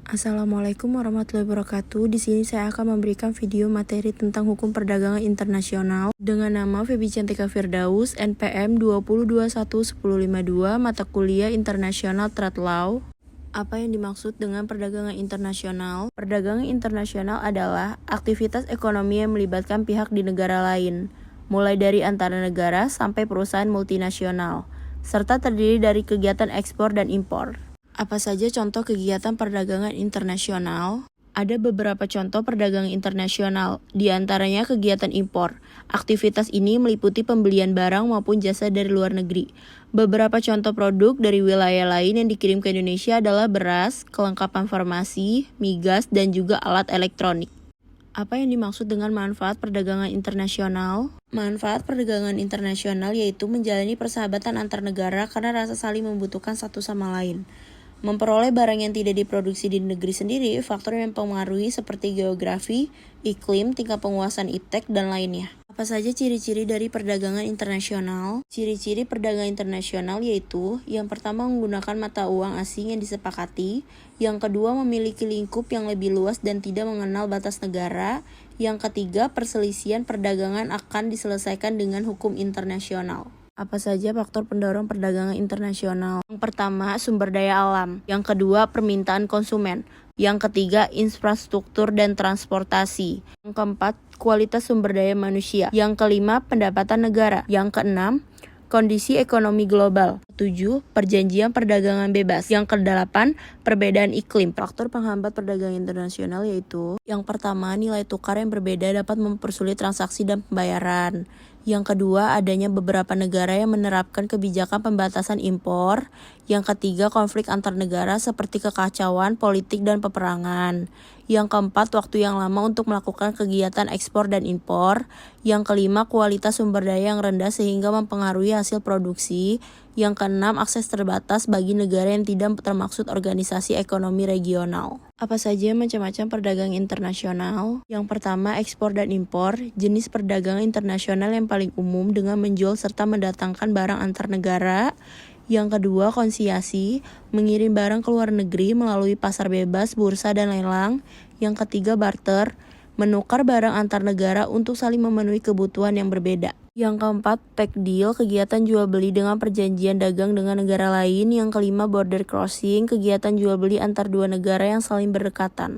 Assalamualaikum warahmatullahi wabarakatuh. Di sini saya akan memberikan video materi tentang hukum perdagangan internasional dengan nama Febi Cantika Firdaus, NPM 20211052, mata kuliah International Trade Law. Apa yang dimaksud dengan perdagangan internasional? Perdagangan internasional adalah aktivitas ekonomi yang melibatkan pihak di negara lain, mulai dari antara negara sampai perusahaan multinasional, serta terdiri dari kegiatan ekspor dan impor. Apa saja contoh kegiatan perdagangan internasional? Ada beberapa contoh perdagangan internasional, di antaranya kegiatan impor. Aktivitas ini meliputi pembelian barang maupun jasa dari luar negeri. Beberapa contoh produk dari wilayah lain yang dikirim ke Indonesia adalah beras, kelengkapan farmasi, migas, dan juga alat elektronik. Apa yang dimaksud dengan manfaat perdagangan internasional? Manfaat perdagangan internasional yaitu menjalani persahabatan antar negara karena rasa saling membutuhkan satu sama lain. Memperoleh barang yang tidak diproduksi di negeri sendiri, faktor yang mempengaruhi seperti geografi, iklim, tingkat penguasaan iptek, dan lainnya. Apa saja ciri-ciri dari perdagangan internasional? Ciri-ciri perdagangan internasional yaitu, yang pertama menggunakan mata uang asing yang disepakati, yang kedua memiliki lingkup yang lebih luas dan tidak mengenal batas negara, yang ketiga perselisihan perdagangan akan diselesaikan dengan hukum internasional. Apa saja faktor pendorong perdagangan internasional? Yang pertama, sumber daya alam. Yang kedua, permintaan konsumen. Yang ketiga, infrastruktur dan transportasi. Yang keempat, kualitas sumber daya manusia. Yang kelima, pendapatan negara. Yang keenam, kondisi ekonomi global. 7. Perjanjian perdagangan bebas. Yang kedelapan, perbedaan iklim. Faktor penghambat perdagangan internasional yaitu yang pertama, nilai tukar yang berbeda dapat mempersulit transaksi dan pembayaran. Yang kedua, adanya beberapa negara yang menerapkan kebijakan pembatasan impor. Yang ketiga, konflik antar negara seperti kekacauan politik dan peperangan. Yang keempat, waktu yang lama untuk melakukan kegiatan ekspor dan impor. Yang kelima, kualitas sumber daya yang rendah sehingga mempengaruhi hasil produksi. Yang keenam, akses terbatas bagi negara yang tidak termaksud organisasi ekonomi regional. Apa saja macam-macam perdagangan internasional? Yang pertama, ekspor dan impor, jenis perdagangan internasional yang paling umum dengan menjual serta mendatangkan barang antar negara. Yang kedua, konsiasi, mengirim barang ke luar negeri melalui pasar bebas, bursa, dan lelang. Yang ketiga, barter, menukar barang antar negara untuk saling memenuhi kebutuhan yang berbeda. Yang keempat, pack deal, kegiatan jual beli dengan perjanjian dagang dengan negara lain. Yang kelima, border crossing, kegiatan jual beli antar dua negara yang saling berdekatan.